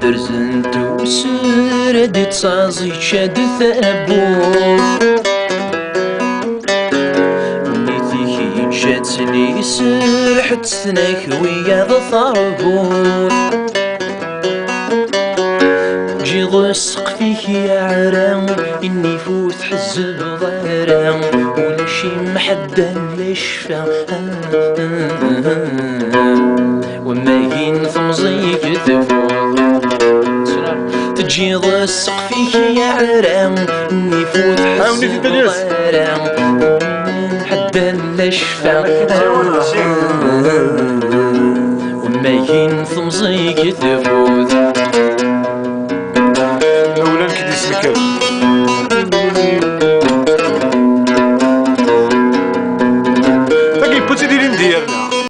درزنت وسردت صازي شاد ثابور نيتي جاتني سرحت سناك ويا ضربور جي غسق فيك يا عرام اني فوت حزب ضرام ولا شي محدا لشفا وما ينثمزيك تفوت تجي غسق فيك يا عرام اني فوت حزب ضرام حدا لشفا وما ينثمزيك تفوت اولا كي اسمك باقي بوتي ديالي نديرنا